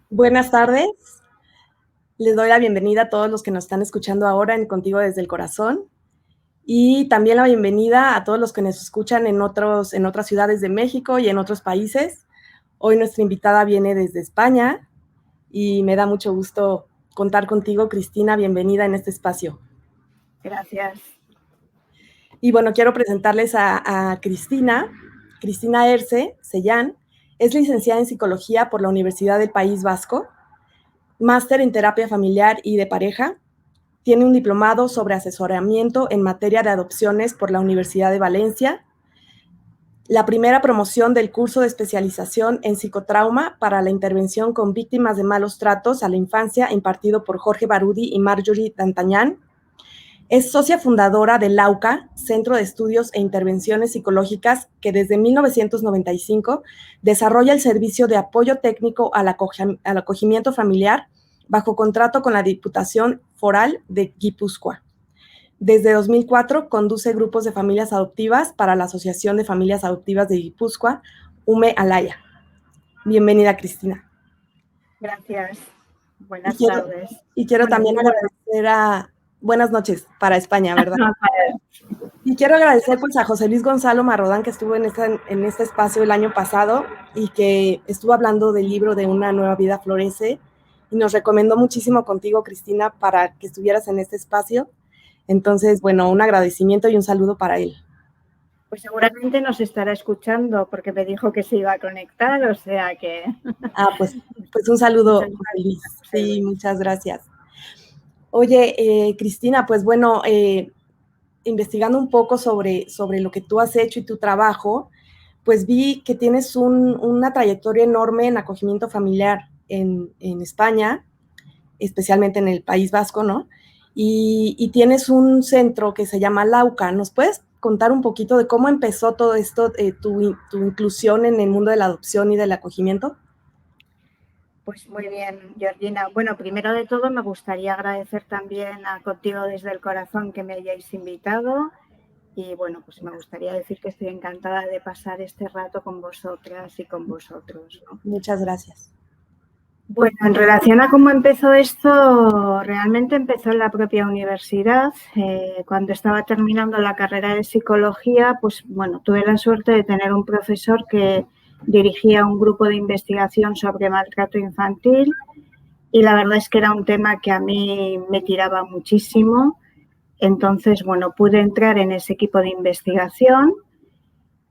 Buenas tardes, les doy la bienvenida a todos los que nos están escuchando ahora en Contigo desde el Corazón y también la bienvenida a todos los que nos escuchan en otras ciudades de México y en otros países. Hoy nuestra invitada viene desde España y me da mucho gusto contar contigo, Cristina. Bienvenida en este espacio. Gracias. Y bueno, quiero presentarles a Cristina. Cristina Erce Sellán es licenciada en Psicología por la Universidad del País Vasco, máster en Terapia Familiar y de Pareja. Tiene un diplomado sobre asesoramiento en materia de adopciones por la Universidad de Valencia, la primera promoción del curso de especialización en psicotrauma para la intervención con víctimas de malos tratos a la infancia impartido por Jorge Barudi y Marjorie D'Antañán. Es socia fundadora del AUCA, Centro de Estudios e Intervenciones Psicológicas, que desde 1995 desarrolla el servicio de apoyo técnico al acogimiento familiar bajo contrato con la Diputación Foral de Guipúzcoa. Desde 2004 conduce grupos de familias adoptivas para la Asociación de Familias Adoptivas de Guipúzcoa, UME Alaya. Bienvenida, Cristina. Gracias. Buenas tardes. Y quiero también agradecer a... Buenas noches para España, ¿verdad? Y quiero agradecer pues a José Luis Gonzalo Marrodán, que estuvo en este espacio el año pasado y que estuvo hablando del libro de Una nueva vida florece y nos recomendó muchísimo contigo, Cristina, para que estuvieras en este espacio. Entonces, bueno, un agradecimiento y un saludo para él. Pues seguramente nos estará escuchando porque me dijo que se iba a conectar, o sea que... Pues un saludo, José Luis. Sí, muchas gracias. Oye, Cristina, pues bueno, investigando un poco sobre lo que tú has hecho y tu trabajo, pues vi que tienes una trayectoria enorme en acogimiento familiar en España, especialmente en el País Vasco, ¿no? Y tienes un centro que se llama Lauca. ¿Nos puedes contar un poquito de cómo empezó todo esto, tu inclusión en el mundo de la adopción y del acogimiento? Pues muy bien, Georgina. Bueno, primero de todo me gustaría agradecer también a Contigo desde el Corazón que me hayáis invitado y bueno, pues me gustaría decir que estoy encantada de pasar este rato con vosotras y con vosotros, ¿no? Muchas gracias. Bueno, en relación a cómo empezó esto, realmente empezó en la propia universidad. Cuando estaba terminando la carrera de psicología, pues bueno, tuve la suerte de tener un profesor que dirigía un grupo de investigación sobre maltrato infantil y la verdad es que era un tema que a mí me tiraba muchísimo. Entonces, bueno, pude entrar en ese equipo de investigación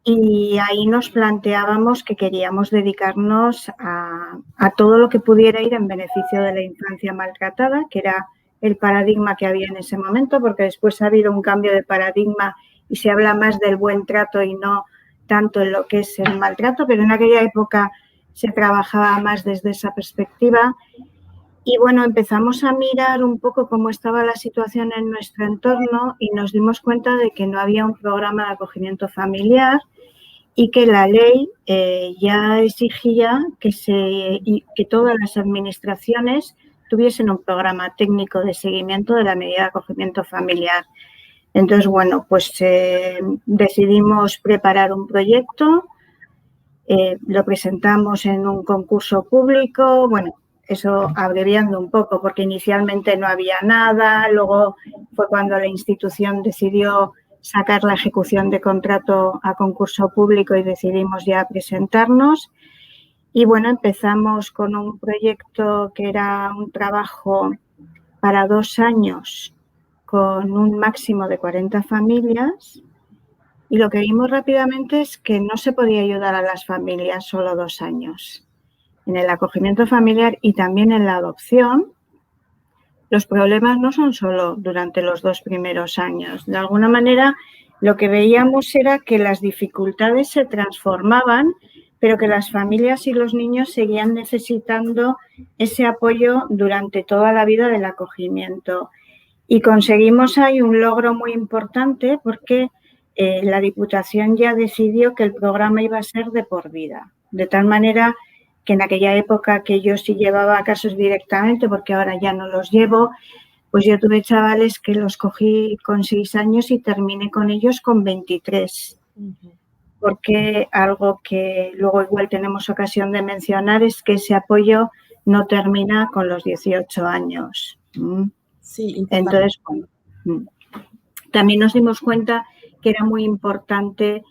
y ahí nos planteábamos que queríamos dedicarnos a todo lo que pudiera ir en beneficio de la infancia maltratada, que era el paradigma que había en ese momento, porque después ha habido un cambio de paradigma y se habla más del buen trato y no tanto en lo que es el maltrato, pero en aquella época se trabajaba más desde esa perspectiva. Y bueno, empezamos a mirar un poco cómo estaba la situación en nuestro entorno y nos dimos cuenta de que no había un programa de acogimiento familiar y que la ley ya exigía que todas las administraciones tuviesen un programa técnico de seguimiento de la medida de acogimiento familiar. Entonces, bueno, pues decidimos preparar un proyecto, lo presentamos en un concurso público, bueno, eso abreviando un poco, porque inicialmente no había nada, luego fue cuando la institución decidió sacar la ejecución de contrato a concurso público y decidimos ya presentarnos. Y bueno, empezamos con un proyecto que era un trabajo para 2 años con un máximo de 40 familias. Y lo que vimos rápidamente es que no se podía ayudar a las familias solo 2 años. En el acogimiento familiar y también en la adopción, los problemas no son solo durante los 2 primeros años. De alguna manera, lo que veíamos era que las dificultades se transformaban, pero que las familias y los niños seguían necesitando ese apoyo durante toda la vida del acogimiento. Y conseguimos ahí un logro muy importante porque la Diputación ya decidió que el programa iba a ser de por vida, de tal manera que en aquella época que yo sí llevaba casos directamente, porque ahora ya no los llevo, pues yo tuve chavales que los cogí con 6 años y terminé con ellos con 23. Porque algo que luego igual tenemos ocasión de mencionar es que ese apoyo no termina con los 18 años. Sí, importante. Entonces, bueno, también nos dimos cuenta que era muy importante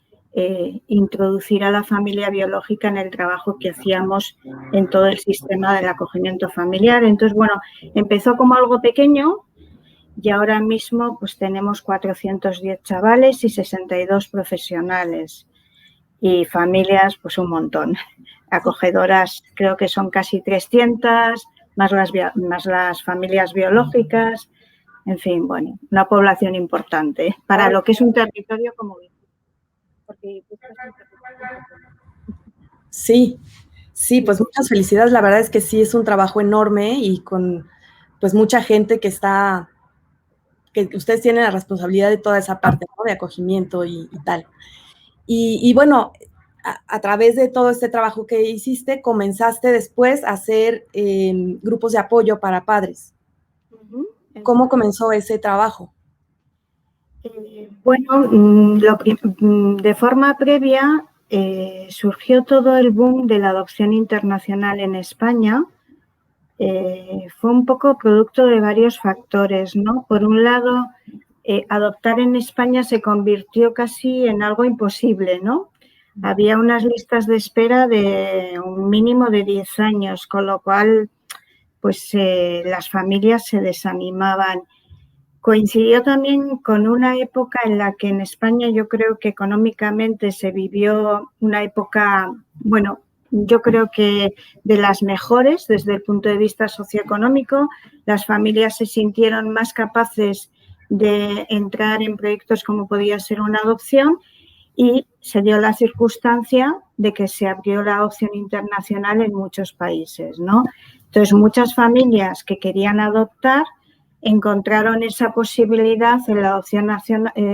introducir a la familia biológica en el trabajo que hacíamos en todo el sistema del acogimiento familiar. Entonces, bueno, empezó como algo pequeño y ahora mismo pues tenemos 410 chavales y 62 profesionales y familias pues un montón. Acogedoras creo que son casi 300, más las familias biológicas. En fin, bueno, una población importante para lo que es un territorio como porque sí, sí, pues muchas felicidades. La verdad es que sí es un trabajo enorme y con pues mucha gente que ustedes tienen la responsabilidad de toda esa parte, ¿no? De acogimiento y tal. Y bueno, a través de todo este trabajo que hiciste, comenzaste después a hacer grupos de apoyo para padres. ¿Cómo comenzó ese trabajo? Bueno, de forma previa surgió todo el boom de la adopción internacional en España. Fue un poco producto de varios factores, ¿no? Por un lado, adoptar en España se convirtió casi en algo imposible, ¿no? Había unas listas de espera de un mínimo de 10 años, con lo cual, pues las familias se desanimaban. Coincidió también con una época en la que en España yo creo que económicamente se vivió una época, bueno, yo creo que de las mejores desde el punto de vista socioeconómico. Las familias se sintieron más capaces de entrar en proyectos como podía ser una adopción y se dio la circunstancia de que se abrió la adopción internacional en muchos países, ¿no? Entonces, muchas familias que querían adoptar encontraron esa posibilidad en la adopción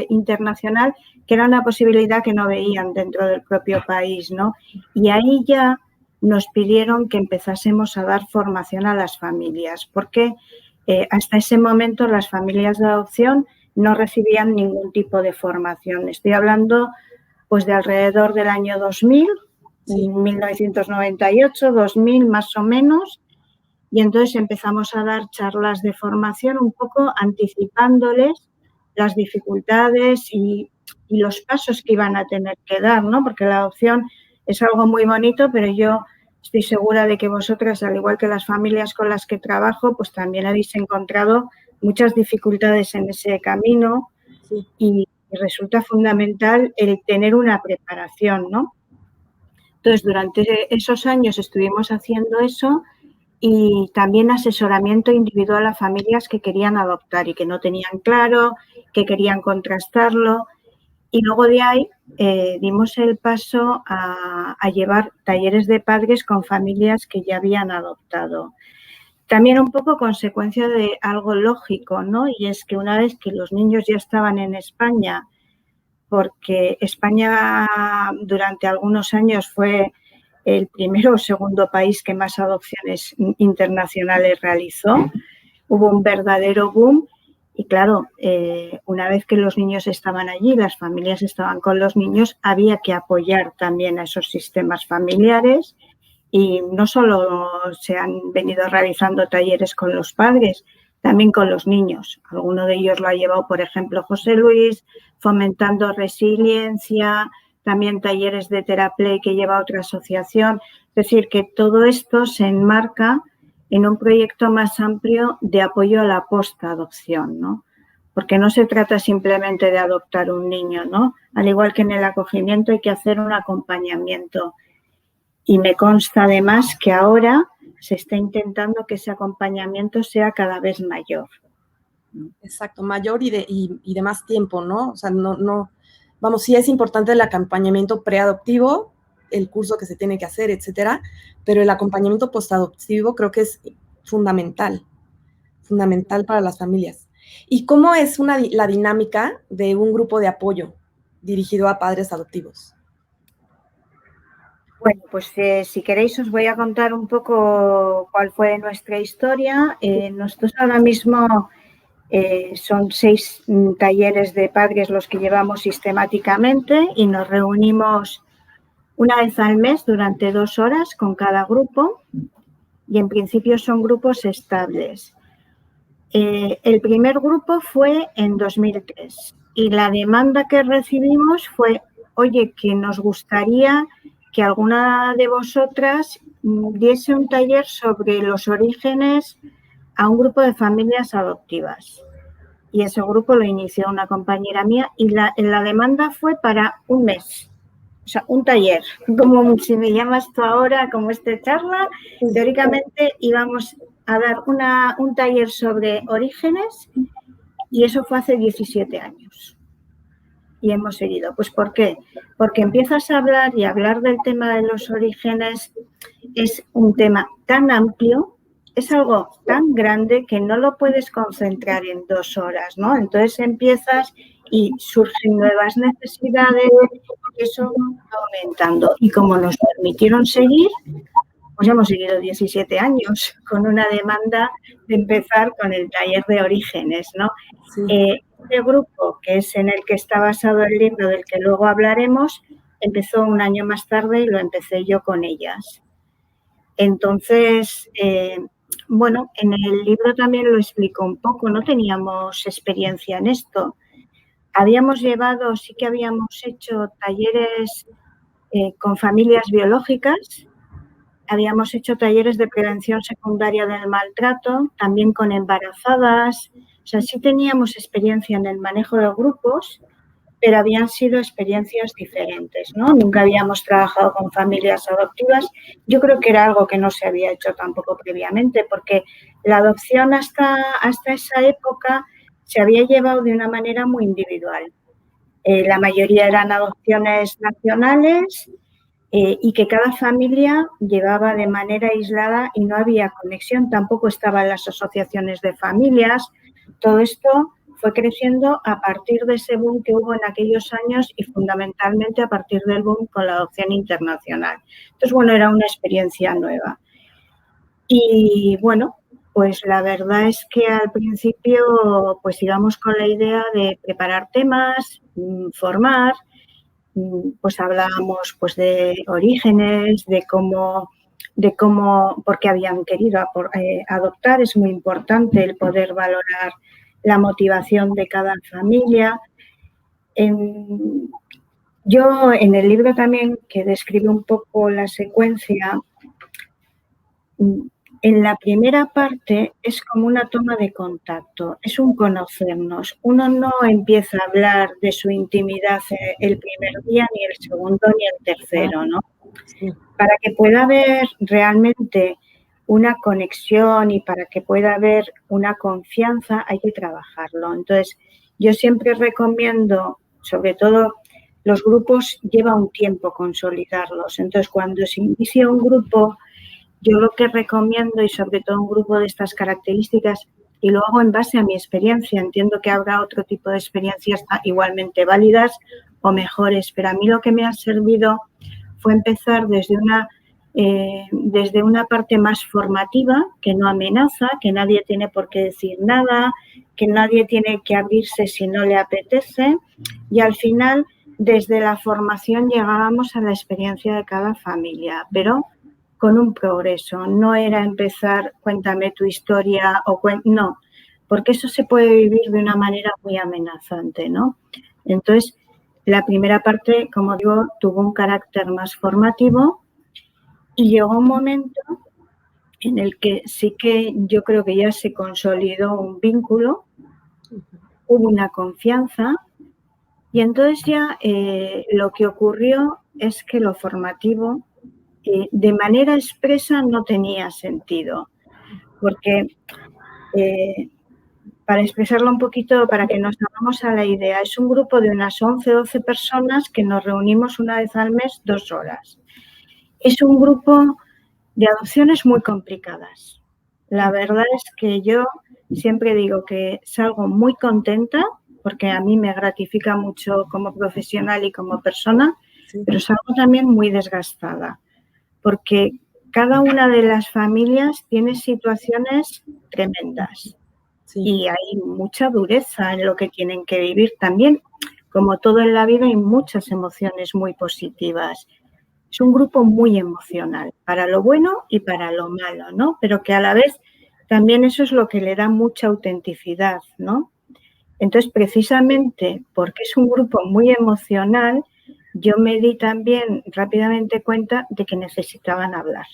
internacional, que era una posibilidad que no veían dentro del propio país, ¿no? Y ahí ya nos pidieron que empezásemos a dar formación a las familias, porque hasta ese momento las familias de adopción no recibían ningún tipo de formación. Estoy hablando pues de alrededor del año 2000, sí. 1998, 2000 más o menos, y entonces empezamos a dar charlas de formación un poco anticipándoles las dificultades y los pasos que iban a tener que dar, ¿no? Porque la adopción es algo muy bonito, pero yo estoy segura de que vosotras, al igual que las familias con las que trabajo, pues también habéis encontrado muchas dificultades en ese camino, sí. Y resulta fundamental el tener una preparación, ¿no? Entonces, durante esos años estuvimos haciendo eso y también asesoramiento individual a familias que querían adoptar y que no tenían claro, que querían contrastarlo. Y luego de ahí dimos el paso a llevar talleres de padres con familias que ya habían adoptado. También un poco consecuencia de algo lógico, ¿no? Y es que una vez que los niños ya estaban en España, porque España durante algunos años fue el primero o segundo país que más adopciones internacionales realizó. Hubo un verdadero boom y claro, una vez que los niños estaban allí, las familias estaban con los niños, había que apoyar también a esos sistemas familiares y no solo se han venido realizando talleres con los padres, también con los niños. Alguno de ellos lo ha llevado, por ejemplo, José Luis, fomentando resiliencia, también talleres de Teraplay que lleva otra asociación. Es decir, que todo esto se enmarca en un proyecto más amplio de apoyo a la postadopción, ¿no? Porque no se trata simplemente de adoptar un niño, ¿no? Al igual que en el acogimiento hay que hacer un acompañamiento. Y me consta además que ahora se está intentando que ese acompañamiento sea cada vez mayor. Exacto, mayor y de más tiempo, ¿no? O sea, no, vamos, sí es importante el acompañamiento preadoptivo, el curso que se tiene que hacer, etcétera, pero el acompañamiento postadoptivo creo que es fundamental para las familias. ¿Y cómo es la dinámica de un grupo de apoyo dirigido a padres adoptivos? Bueno, pues si queréis os voy a contar un poco cuál fue nuestra historia. Nosotros ahora mismo son 6 talleres de padres los que llevamos sistemáticamente y nos reunimos una vez al mes durante 2 horas con cada grupo y en principio son grupos estables. El primer grupo fue en 2003 y la demanda que recibimos fue, oye, que nos gustaría que alguna de vosotras diese un taller sobre los orígenes a un grupo de familias adoptivas. Y ese grupo lo inició una compañera mía y la demanda fue para un mes. O sea, un taller. Como si me llamas tú ahora, como esta charla, teóricamente íbamos a dar un taller sobre orígenes y eso fue hace 17 años. Y hemos seguido. Pues ¿por qué? Porque empiezas a hablar y hablar del tema de los orígenes es un tema tan amplio, es algo tan grande que no lo puedes concentrar en 2 horas, ¿no? Entonces empiezas y surgen nuevas necesidades y eso va aumentando. Y como nos permitieron seguir, pues hemos seguido 17 años con una demanda de empezar con el taller de orígenes, ¿no? Sí. Este grupo, que es en el que está basado el libro del que luego hablaremos, empezó un año más tarde y lo empecé yo con ellas. Entonces, bueno, en el libro también lo explico un poco, no teníamos experiencia en esto. Sí que habíamos hecho talleres con familias biológicas, habíamos hecho talleres de prevención secundaria del maltrato, también con embarazadas, o sea, sí teníamos experiencia en el manejo de grupos, pero habían sido experiencias diferentes, ¿no? Nunca habíamos trabajado con familias adoptivas. Yo creo que era algo que no se había hecho tampoco previamente, porque la adopción hasta esa época se había llevado de una manera muy individual. La mayoría eran adopciones nacionales y que cada familia llevaba de manera aislada y no había conexión, tampoco estaban las asociaciones de familias. Todo esto fue creciendo a partir de ese boom que hubo en aquellos años y fundamentalmente a partir del boom con la adopción internacional. Entonces, bueno, era una experiencia nueva. Y bueno, pues la verdad es que al principio pues íbamos con la idea de preparar temas, formar, pues hablábamos pues de orígenes, de cómo, por qué habían querido adoptar. Es muy importante el poder valorar la motivación de cada familia. Yo en el libro también, que describe un poco la secuencia, en la primera parte es como una toma de contacto, es un conocernos. Uno no empieza a hablar de su intimidad el primer día, ni el segundo, ni el tercero, ¿no? Sí. Para que pueda haber realmente una conexión y para que pueda haber una confianza hay que trabajarlo. Entonces, yo siempre recomiendo, sobre todo los grupos, lleva un tiempo consolidarlos. Entonces, cuando se inicia un grupo, yo lo que recomiendo, y sobre todo un grupo de estas características, y lo hago en base a mi experiencia, entiendo que habrá otro tipo de experiencias igualmente válidas o mejores, pero a mí lo que me ha servido fue empezar desde una parte más formativa, que no amenaza, que nadie tiene por qué decir nada, que nadie tiene que abrirse si no le apetece, y al final, desde la formación llegábamos a la experiencia de cada familia, pero con un progreso. No era empezar, cuéntame tu historia, no, porque eso se puede vivir de una manera muy amenazante, ¿no? Entonces, la primera parte, como digo, tuvo un carácter más formativo y llegó un momento en el que sí que yo creo que ya se consolidó un vínculo, hubo una confianza y entonces ya lo que ocurrió es que lo formativo de manera expresa no tenía sentido, porque para expresarlo un poquito, para que nos hagamos a la idea, es un grupo de unas 11 o 12 personas que nos reunimos una vez al mes 2 horas. Es un grupo de adopciones muy complicadas, La verdad es que yo siempre digo que salgo muy contenta porque a mí me gratifica mucho como profesional y como persona, Sí. pero salgo también muy desgastada porque cada una de las familias tiene situaciones tremendas Sí. y hay mucha dureza en lo que tienen que vivir también. Como todo en la vida, hay muchas emociones muy positivas. Es un grupo muy emocional, para lo bueno y para lo malo, ¿no? Pero que a la vez también eso es lo que le da mucha autenticidad, ¿no? Entonces, precisamente porque es un grupo muy emocional, yo me di también rápidamente cuenta de que necesitaban hablar.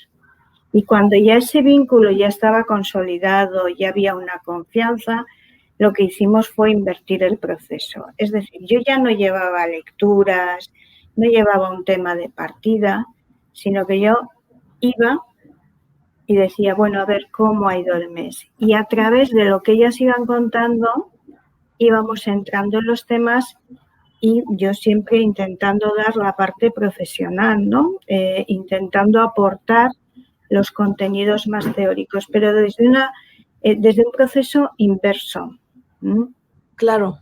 Y cuando ya ese vínculo ya estaba consolidado, ya había una confianza, lo que hicimos fue invertir el proceso. Es decir, yo ya no llevaba lecturas, no llevaba un tema de partida, sino que yo iba y decía, bueno, a ver cómo ha ido el mes. Y a través de lo que ellas iban contando, íbamos entrando en los temas y yo siempre intentando dar la parte profesional, ¿no? Intentando aportar los contenidos más teóricos, pero desde un proceso inverso. Claro.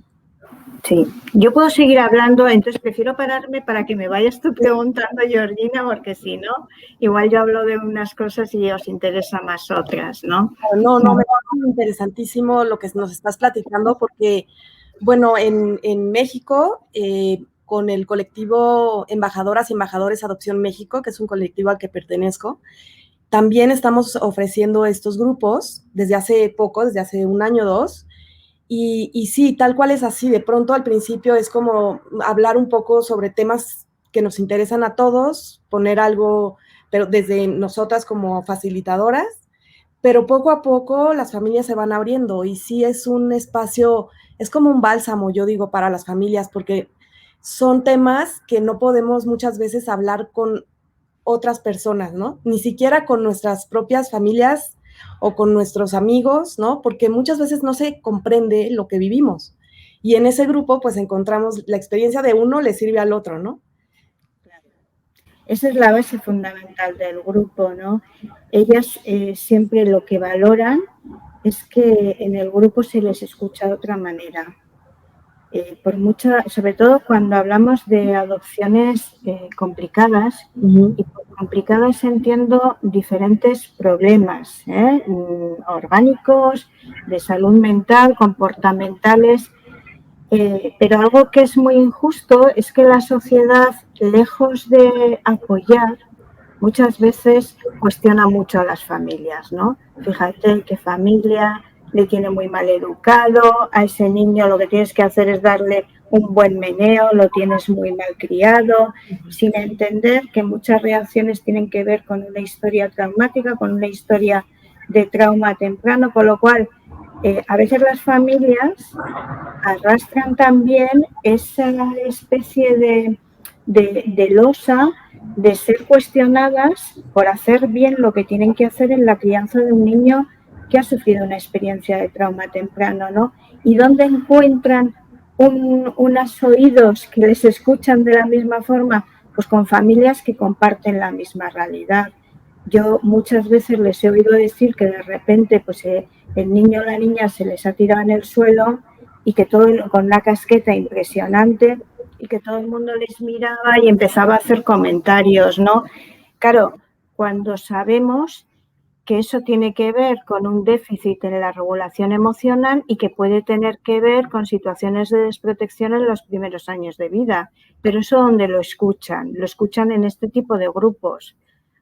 Sí, yo puedo seguir hablando, entonces prefiero pararme para que me vayas tú preguntando, Georgina, porque si no, igual yo hablo de unas cosas y os interesa más otras, ¿no? No, me parece interesantísimo lo que nos estás platicando porque, bueno, en México, con el colectivo Embajadoras y Embajadores Adopción México, que es un colectivo al que pertenezco, también estamos ofreciendo estos grupos desde hace poco, desde hace un año o dos, y sí, tal cual es así, de pronto al principio es como hablar un poco sobre temas que nos interesan a todos, poner algo, pero desde nosotras como facilitadoras, pero poco a poco las familias se van abriendo y sí es un espacio, es como un bálsamo, yo digo, para las familias, porque son temas que no podemos muchas veces hablar con otras personas, ¿no? Ni siquiera con nuestras propias familias o con nuestros amigos, ¿no? Porque muchas veces no se comprende lo que vivimos. Y en ese grupo, pues encontramos la experiencia de uno le sirve al otro, ¿no? Esa es la base fundamental del grupo, ¿no? Ellas siempre lo que valoran es que en el grupo se les escucha de otra manera. Sobre todo cuando hablamos de adopciones complicadas, y por complicadas entiendo diferentes problemas orgánicos, de salud mental, comportamentales, pero algo que es muy injusto es que la sociedad, lejos de apoyar, muchas veces cuestiona mucho a las familias, ¿no? Fíjate qué familia le tiene muy mal educado, a ese niño lo que tienes que hacer es darle un buen meneo, lo tienes muy mal criado, sin entender que muchas reacciones tienen que ver con una historia traumática, con una historia de trauma temprano, con lo cual a veces las familias arrastran también esa especie de losa de ser cuestionadas por hacer bien lo que tienen que hacer en la crianza de un niño que ha sufrido una experiencia de trauma temprano, ¿no? Y dónde encuentran unos oídos que les escuchan de la misma forma, pues con familias que comparten la misma realidad. Yo muchas veces les he oído decir que de repente pues el niño o la niña se les ha tirado en el suelo y que todo con una casqueta impresionante y que todo el mundo les miraba y empezaba a hacer comentarios, ¿no? Claro, cuando sabemos que eso tiene que ver con un déficit en la regulación emocional y que puede tener que ver con situaciones de desprotección en los primeros años de vida. Pero eso donde lo escuchan en este tipo de grupos,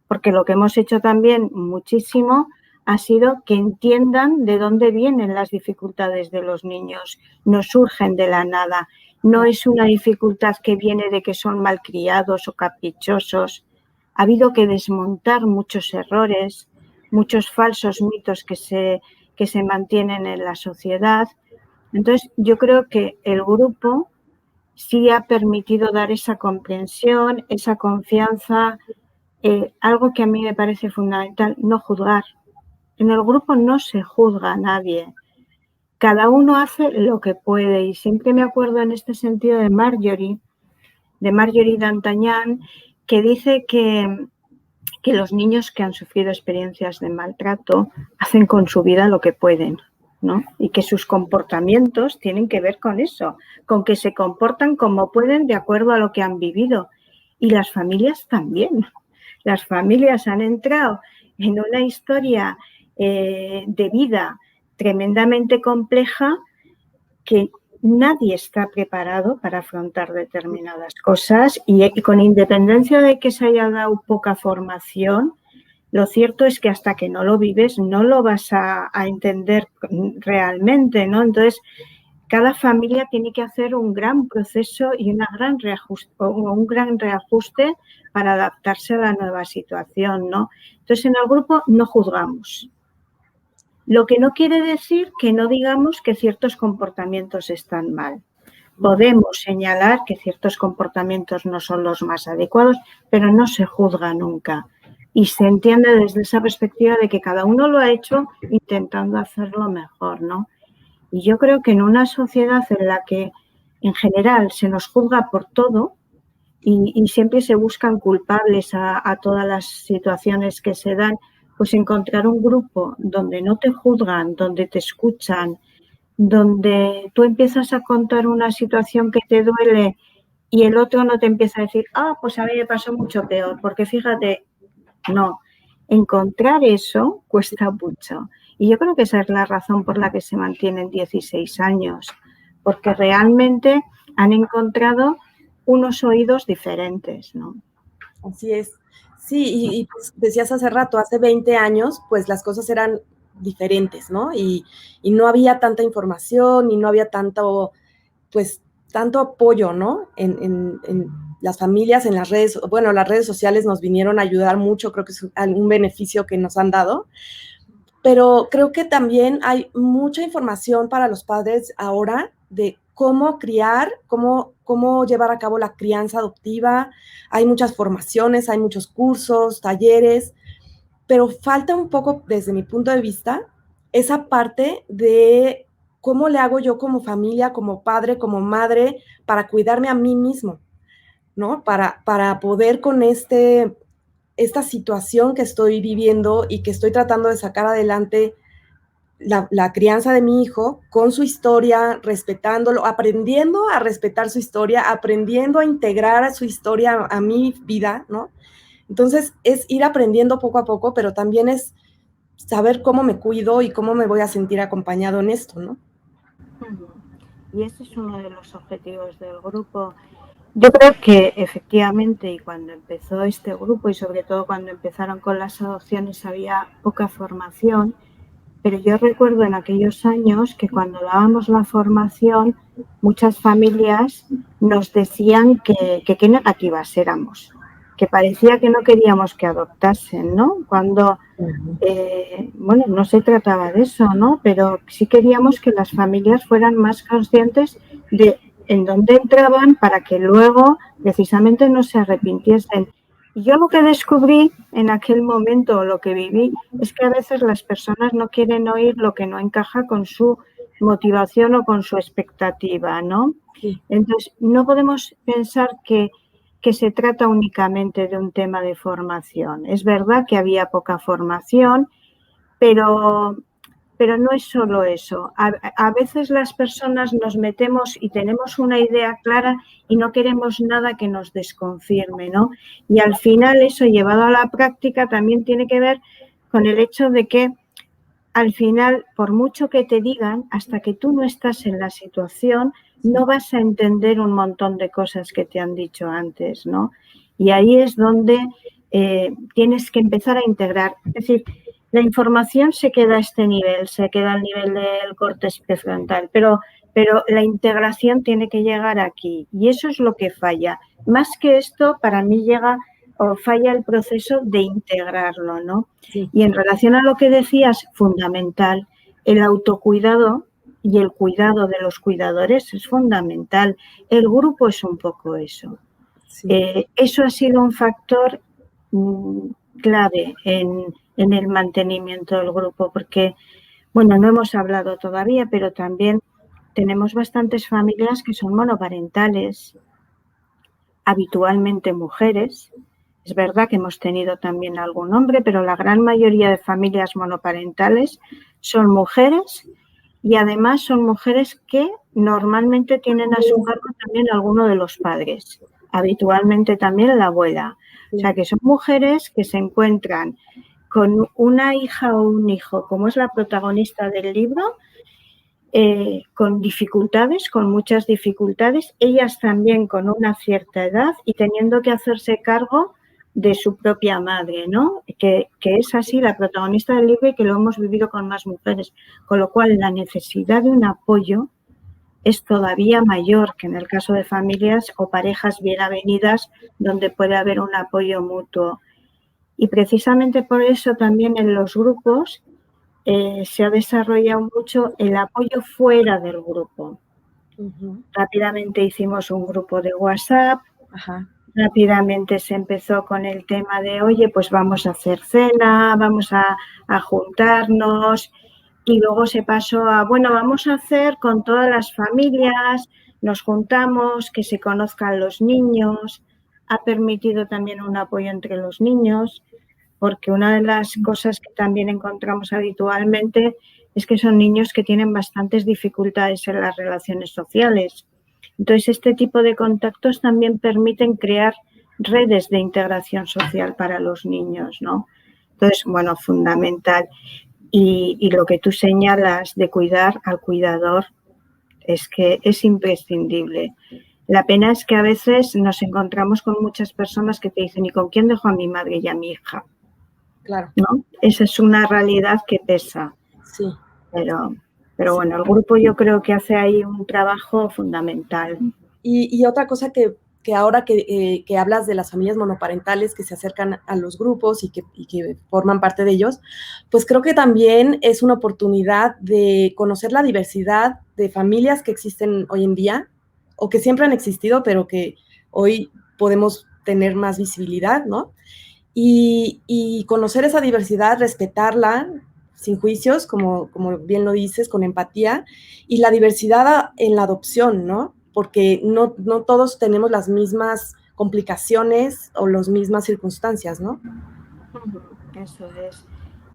porque lo que hemos hecho también muchísimo ha sido que entiendan de dónde vienen las dificultades de los niños, no surgen de la nada, no es una dificultad que viene de que son malcriados o caprichosos. Ha habido que desmontar muchos errores, muchos falsos mitos que se mantienen en la sociedad. Entonces, yo creo que el grupo sí ha permitido dar esa comprensión, esa confianza, algo que a mí me parece fundamental, no juzgar. En el grupo no se juzga a nadie. Cada uno hace lo que puede y siempre me acuerdo en este sentido de Marjorie D'Artagnan, que dice que que los niños que han sufrido experiencias de maltrato hacen con su vida lo que pueden, ¿no? Y que sus comportamientos tienen que ver con eso, con que se comportan como pueden de acuerdo a lo que han vivido. Y las familias también. Las familias han entrado en una historia de vida tremendamente compleja que nadie está preparado para afrontar determinadas cosas y con independencia de que se haya dado poca formación, lo cierto es que hasta que no lo vives no lo vas a entender realmente, ¿no? Entonces, cada familia tiene que hacer un gran proceso y un gran reajuste para adaptarse a la nueva situación, ¿no? Entonces, en el grupo no juzgamos. Lo que no quiere decir que no digamos que ciertos comportamientos están mal. Podemos señalar que ciertos comportamientos no son los más adecuados, pero no se juzga nunca. Y se entiende desde esa perspectiva de que cada uno lo ha hecho intentando hacerlo mejor, ¿no? Y yo creo que en una sociedad en la que en general se nos juzga por todo y siempre se buscan culpables a todas las situaciones que se dan, pues encontrar un grupo donde no te juzgan, donde te escuchan, donde tú empiezas a contar una situación que te duele y el otro no te empieza a decir, pues a mí me pasó mucho peor, porque fíjate, no, encontrar eso cuesta mucho. Y yo creo que esa es la razón por la que se mantienen 16 años, porque realmente han encontrado unos oídos diferentes, ¿no? Así es. Sí, y pues decías hace rato, hace 20 años, pues las cosas eran diferentes, ¿no? Y no había tanta información y no había tanto, pues, tanto apoyo, ¿no? En las familias, en las redes, bueno, las redes sociales nos vinieron a ayudar mucho, creo que es algún beneficio que nos han dado, pero creo que también hay mucha información para los padres ahora de cómo criar, cómo llevar a cabo la crianza adoptiva. Hay muchas formaciones, hay muchos cursos, talleres, pero falta un poco, desde mi punto de vista, esa parte de cómo le hago yo como familia, como padre, como madre, para cuidarme a mí mismo, ¿no? Para poder con esta situación que estoy viviendo y que estoy tratando de sacar adelante la crianza de mi hijo con su historia, respetándolo, aprendiendo a respetar su historia, aprendiendo a integrar a su historia a mi vida, ¿no? Entonces es ir aprendiendo poco a poco, pero también es saber cómo me cuido y cómo me voy a sentir acompañado en esto, ¿no? Y ese es uno de los objetivos del grupo. Yo creo que efectivamente, y cuando empezó este grupo y sobre todo cuando empezaron con las adopciones había poca formación, pero yo recuerdo en aquellos años que cuando dábamos la formación muchas familias nos decían que qué negativas éramos, que parecía que no queríamos que adoptasen, ¿no? Cuando, bueno, no se trataba de eso, ¿no? Pero sí queríamos que las familias fueran más conscientes de en dónde entraban para que luego precisamente no se arrepintiesen. Y yo lo que descubrí en aquel momento, lo que viví, es que a veces las personas no quieren oír lo que no encaja con su motivación o con su expectativa, ¿no? Sí. Entonces, no podemos pensar que se trata únicamente de un tema de formación. Es verdad que había poca formación, pero no es solo eso. A veces las personas nos metemos y tenemos una idea clara y no queremos nada que nos desconfirme, ¿no? Y al final eso llevado a la práctica también tiene que ver con el hecho de que al final, por mucho que te digan, hasta que tú no estás en la situación, no vas a entender un montón de cosas que te han dicho antes, ¿no? Y ahí es donde tienes que empezar a integrar. Es decir, la información se queda a este nivel, se queda al nivel del córtex prefrontal, pero la integración tiene que llegar aquí y eso es lo que falla. Más que esto, para mí llega o falla el proceso de integrarlo, ¿no? Sí. Y en relación a lo que decías, fundamental, el autocuidado y el cuidado de los cuidadores es fundamental. El grupo es un poco eso. Sí. Eso ha sido un factor clave en el mantenimiento del grupo, porque, bueno, no hemos hablado todavía, pero también tenemos bastantes familias que son monoparentales, habitualmente mujeres, Es verdad que hemos tenido también algún hombre, pero la gran mayoría de familias monoparentales son mujeres y además son mujeres que normalmente tienen a su cargo también alguno de los padres, habitualmente también la abuela. O sea, que son mujeres que se encuentran con una hija o un hijo, como es la protagonista del libro, con dificultades, con muchas dificultades, ellas también con una cierta edad y teniendo que hacerse cargo de su propia madre, ¿no? Que es así la protagonista del libro y que lo hemos vivido con más mujeres, con lo cual la necesidad de un apoyo es todavía mayor que en el caso de familias o parejas bien avenidas donde puede haber un apoyo mutuo. Y precisamente por eso también en los grupos se ha desarrollado mucho el apoyo fuera del grupo. Rápidamente hicimos un grupo de WhatsApp, rápidamente se empezó con el tema de, oye, pues vamos a hacer cena, vamos a juntarnos, y luego se pasó a, bueno, vamos a hacer con todas las familias, nos juntamos, que se conozcan los niños, ha permitido también un apoyo entre los niños, porque una de las cosas que también encontramos habitualmente es que son niños que tienen bastantes dificultades en las relaciones sociales. Entonces, este tipo de contactos también permiten crear redes de integración social para los niños, ¿no? Entonces, bueno, fundamental. Y lo que tú señalas de cuidar al cuidador es que es imprescindible. La pena es que a veces nos encontramos con muchas personas que te dicen, ¿y con quién dejo a mi madre y a mi hija? Claro. ¿No? Esa es una realidad que pesa. Sí. Pero bueno, el grupo yo creo que hace ahí un trabajo fundamental. Y otra cosa que ahora que hablas de las familias monoparentales que se acercan a los grupos y que forman parte de ellos, pues creo que también es una oportunidad de conocer la diversidad de familias que existen hoy en día o que siempre han existido, pero que hoy podemos tener más visibilidad, ¿no? Y conocer esa diversidad, respetarla sin juicios, como bien lo dices, con empatía, y la diversidad en la adopción, ¿no? Porque no todos tenemos las mismas complicaciones o las mismas circunstancias, ¿no? Eso es.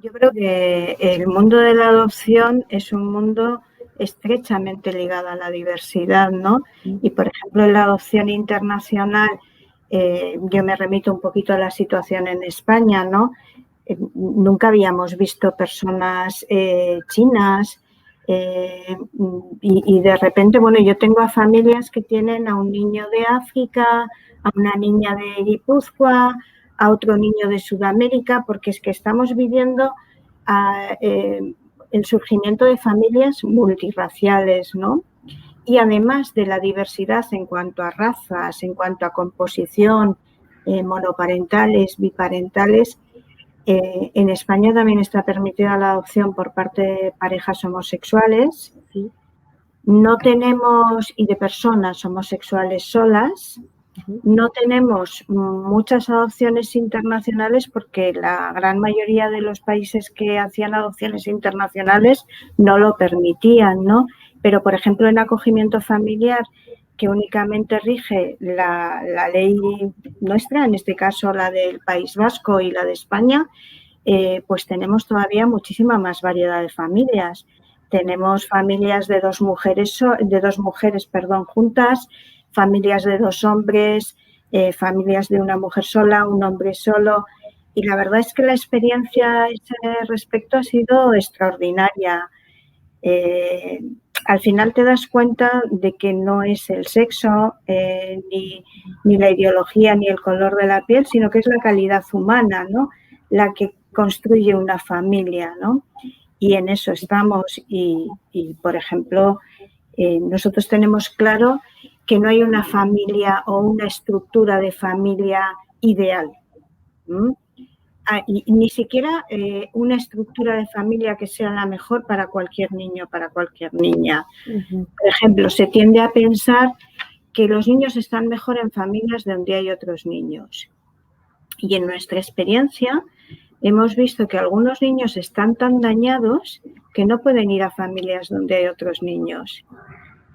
Yo creo que el mundo de la adopción es un mundo estrechamente ligado a la diversidad, ¿no? Y, por ejemplo, en la adopción internacional, yo me remito un poquito a la situación en España, ¿no? Nunca habíamos visto personas chinas y de repente, bueno, yo tengo a familias que tienen a un niño de África, a una niña de Guipúzcoa, a otro niño de Sudamérica, porque es que estamos viviendo el surgimiento de familias multirraciales, ¿no? Y además de la diversidad en cuanto a razas, en cuanto a composición, monoparentales, biparentales, en España también está permitida la adopción por parte de parejas homosexuales. Sí. No tenemos, y de personas homosexuales solas, no tenemos muchas adopciones internacionales porque la gran mayoría de los países que hacían adopciones internacionales no lo permitían, ¿no? Pero, por ejemplo, en acogimiento familiar, que únicamente rige la ley nuestra, en este caso la del País Vasco y la de España, pues tenemos todavía muchísima más variedad de familias. Tenemos familias de dos mujeres juntas, familias de dos hombres, familias de una mujer sola, un hombre solo. Y la verdad es que la experiencia a ese respecto ha sido extraordinaria. Al final te das cuenta de que no es el sexo, ni la ideología, ni el color de la piel, sino que es la calidad humana, ¿no? La que construye una familia, ¿no? Y en eso estamos. Y por ejemplo, nosotros tenemos claro que no hay una familia o una estructura de familia ideal. Y ni siquiera una estructura de familia que sea la mejor para cualquier niño, para cualquier niña. Por ejemplo, se tiende a pensar que los niños están mejor en familias donde hay otros niños. Y en nuestra experiencia hemos visto que algunos niños están tan dañados que no pueden ir a familias donde hay otros niños.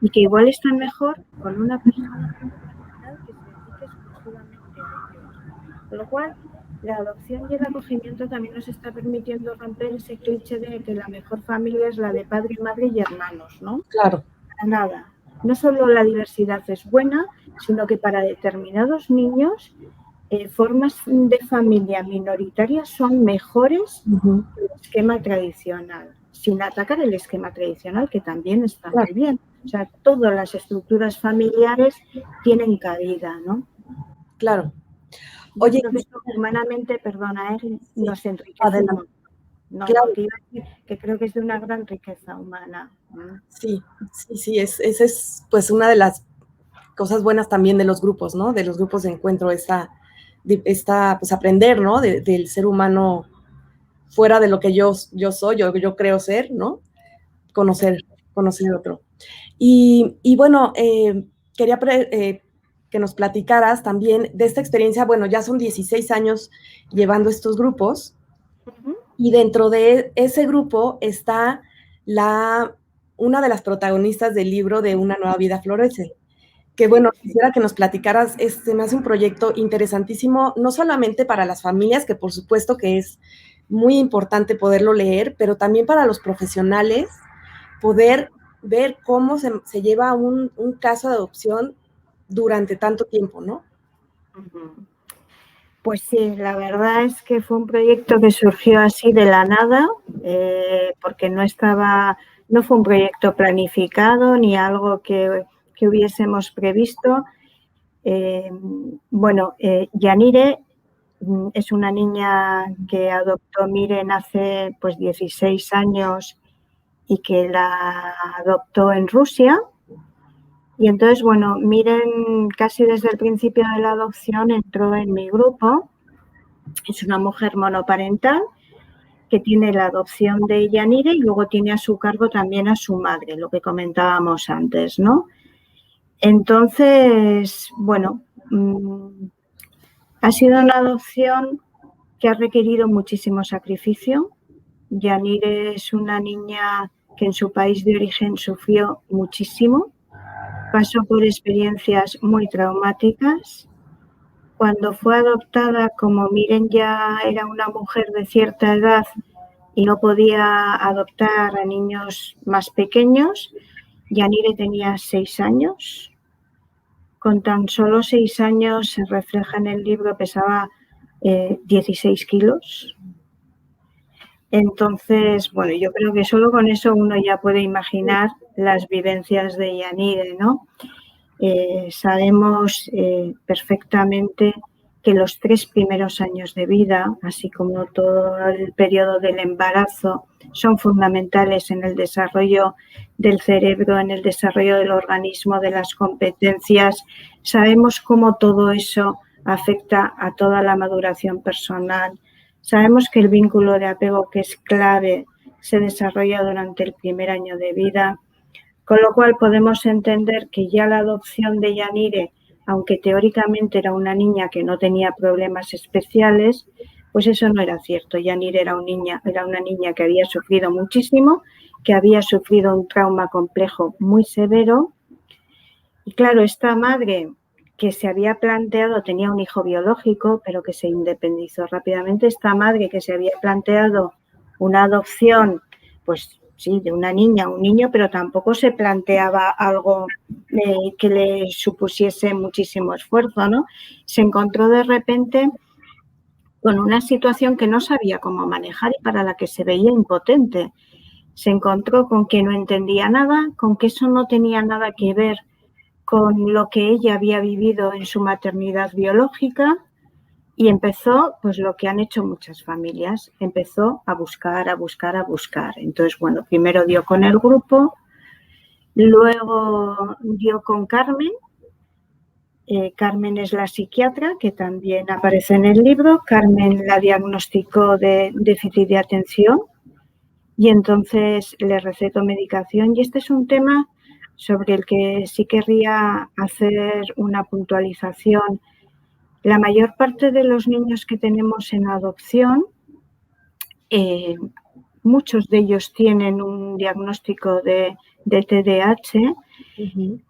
Y que igual están mejor con una persona que se dedique exclusivamente a ellos. Con lo cual, la adopción y el acogimiento también nos está permitiendo romper ese cliché de que la mejor familia es la de padre, madre y hermanos, ¿no? Claro. Para nada. No solo la diversidad es buena, sino que para determinados niños formas de familia minoritarias son mejores que el esquema tradicional, sin atacar el esquema tradicional, que también está muy bien. O sea, todas las estructuras familiares tienen cabida, ¿no? Claro. Oye, yo creo que esto humanamente, perdona, nos enriquece un montón. No, claro. que iba a decir que creo que es de una gran riqueza humana. Sí, esa es pues una de las cosas buenas también de los grupos, ¿no? De los grupos de encuentro, pues aprender, ¿no? Del ser humano fuera de lo que yo soy, yo creo ser, ¿no? Conocer otro. Y bueno, quería que nos platicaras también de esta experiencia. Bueno, ya son 16 años llevando estos grupos, y dentro de ese grupo está una de las protagonistas del libro de Una nueva vida florece. Que bueno, quisiera que nos platicaras, me hace un proyecto interesantísimo, no solamente para las familias, que por supuesto que es muy importante poderlo leer, pero también para los profesionales, poder ver cómo se lleva un caso de adopción durante tanto tiempo, ¿no? Pues sí, la verdad es que fue un proyecto que surgió así de la nada, porque no fue un proyecto planificado ni algo que hubiésemos previsto. Yanire es una niña que adoptó Miren hace pues 16 años y que la adoptó en Rusia. Y entonces, bueno, Miren casi desde el principio de la adopción entró en mi grupo. Es una mujer monoparental que tiene la adopción de Yanire y luego tiene a su cargo también a su madre, lo que comentábamos antes, ¿no? Entonces, bueno, ha sido una adopción que ha requerido muchísimo sacrificio. Yanire es una niña que en su país de origen sufrió muchísimo, pasó por experiencias muy traumáticas. Cuando fue adoptada, como Miren ya era una mujer de cierta edad y no podía adoptar a niños más pequeños, Yanire tenía 6 años. Con tan solo 6 años, se refleja en el libro, pesaba 16 kilos. Entonces, bueno, yo creo que solo con eso uno ya puede imaginar las vivencias de Yanire, ¿no? Sabemos perfectamente que los 3 primeros años de vida, así como todo el periodo del embarazo, son fundamentales en el desarrollo del cerebro, en el desarrollo del organismo, de las competencias. Sabemos cómo todo eso afecta a toda la maduración personal. Sabemos que el vínculo de apego, que es clave, se desarrolla durante el primer año de vida. Con lo cual podemos entender que ya la adopción de Yanire, aunque teóricamente era una niña que no tenía problemas especiales, pues eso no era cierto. Yanire era una niña que había sufrido muchísimo, que había sufrido un trauma complejo muy severo. Y claro, esta madre que se había planteado, tenía un hijo biológico, pero que se independizó rápidamente, esta madre que se había planteado una adopción, pues sí, de una niña, un niño, pero tampoco se planteaba algo que le supusiese muchísimo esfuerzo, ¿no? Se encontró de repente con una situación que no sabía cómo manejar y para la que se veía impotente. Se encontró con que no entendía nada, con que eso no tenía nada que ver con lo que ella había vivido en su maternidad biológica. Y empezó, pues lo que han hecho muchas familias, empezó a buscar. Entonces, bueno, primero dio con el grupo, luego dio con Carmen. Carmen es la psiquiatra, que también aparece en el libro. Carmen la diagnosticó de déficit de atención y entonces le recetó medicación. Y este es un tema sobre el que sí querría hacer una puntualización. La mayor parte de los niños que tenemos en adopción, muchos de ellos tienen un diagnóstico de TDAH,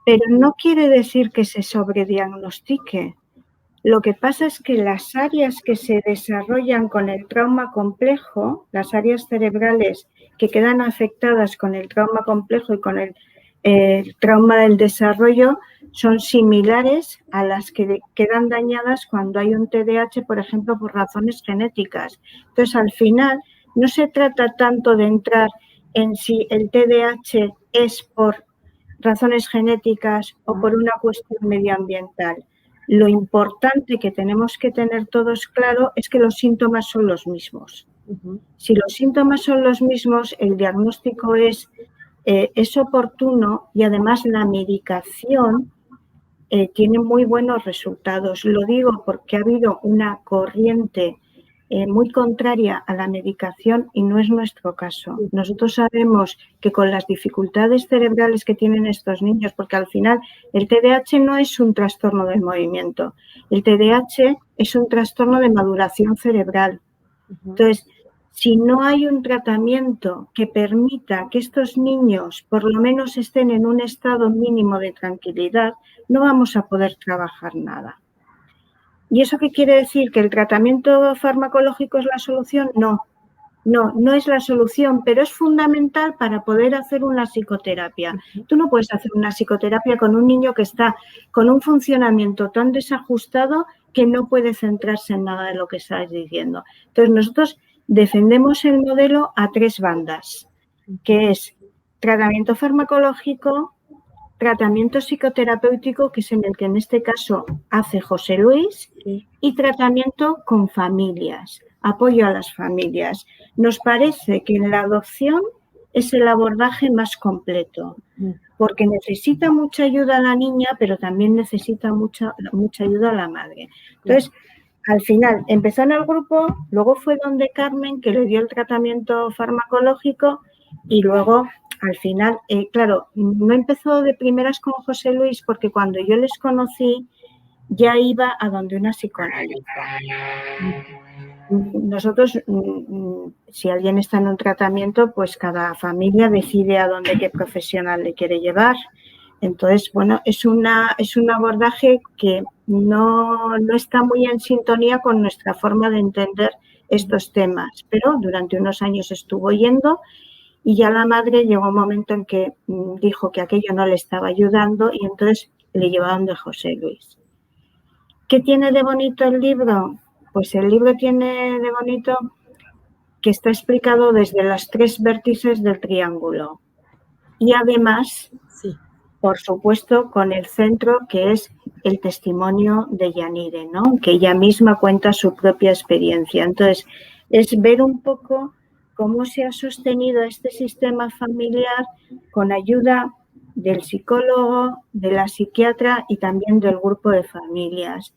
pero no quiere decir que se sobrediagnostique. Lo que pasa es que las áreas que se desarrollan con el trauma complejo, las áreas cerebrales que quedan afectadas con el trauma complejo y con el trauma del desarrollo, son similares a las que quedan dañadas cuando hay un TDAH, por ejemplo, por razones genéticas. Entonces, al final, no se trata tanto de entrar en si el TDAH es por razones genéticas o por una cuestión medioambiental. Lo importante que tenemos que tener todos claro es que los síntomas son los mismos. Si los síntomas son los mismos, el diagnóstico es oportuno y además la medicación tiene muy buenos resultados. Lo digo porque ha habido una corriente muy contraria a la medicación y no es nuestro caso. Nosotros sabemos que con las dificultades cerebrales que tienen estos niños, porque al final el TDAH no es un trastorno del movimiento, el TDAH es un trastorno de maduración cerebral. Entonces, si no hay un tratamiento que permita que estos niños por lo menos estén en un estado mínimo de tranquilidad, no vamos a poder trabajar nada. ¿Y eso qué quiere decir? ¿Que el tratamiento farmacológico es la solución? No es la solución, pero es fundamental para poder hacer una psicoterapia. Tú no puedes hacer una psicoterapia con un niño que está con un funcionamiento tan desajustado que no puede centrarse en nada de lo que estás diciendo. Entonces, nosotros defendemos el modelo a 3 bandas, que es tratamiento farmacológico, tratamiento psicoterapéutico, que es en el que en este caso hace José Luis, y tratamiento con familias, apoyo a las familias. Nos parece que en la adopción es el abordaje más completo, porque necesita mucha ayuda a la niña, pero también necesita mucha ayuda a la madre. Entonces, al final empezó en el grupo, luego fue donde Carmen, que le dio el tratamiento farmacológico, y luego al final, claro, no empezó de primeras con José Luis, porque cuando yo les conocí ya iba a donde una psicoanalista. Nosotros, si alguien está en un tratamiento, pues cada familia decide a dónde, qué profesional le quiere llevar. Entonces, bueno, es un abordaje que no está muy en sintonía con nuestra forma de entender estos temas, pero durante unos años estuvo yendo y ya la madre llegó un momento en que dijo que aquello no le estaba ayudando y entonces le llevaron de José Luis. ¿Qué tiene de bonito el libro? Pues el libro tiene de bonito que está explicado desde los 3 vértices del triángulo y además, por supuesto, con el centro que es el testimonio de Yanire, ¿no? Que ella misma cuenta su propia experiencia. Entonces, es ver un poco cómo se ha sostenido este sistema familiar con ayuda del psicólogo, de la psiquiatra y también del grupo de familias.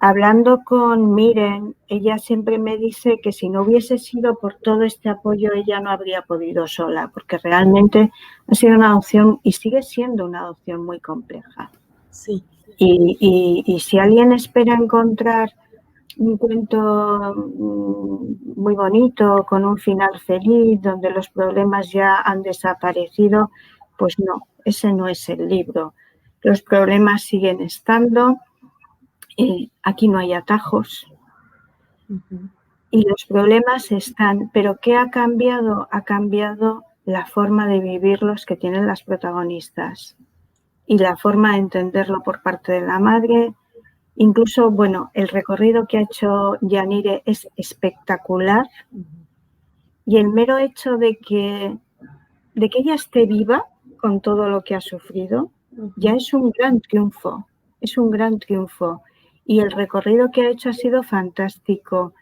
Hablando con Miren, ella siempre me dice que si no hubiese sido por todo este apoyo, ella no habría podido sola, porque realmente ha sido una adopción y sigue siendo una adopción muy compleja. Sí. Y si alguien espera encontrar un cuento muy bonito, con un final feliz, donde los problemas ya han desaparecido, pues no, ese no es el libro. Los problemas siguen estando. Aquí no hay atajos y los problemas están, pero ¿qué ha cambiado? Ha cambiado la forma de vivirlos que tienen las protagonistas y la forma de entenderlo por parte de la madre. Incluso, bueno, el recorrido que ha hecho Yanire es espectacular y el mero hecho de que ella esté viva con todo lo que ha sufrido ya es un gran triunfo, y el recorrido que ha hecho ha sido fantástico.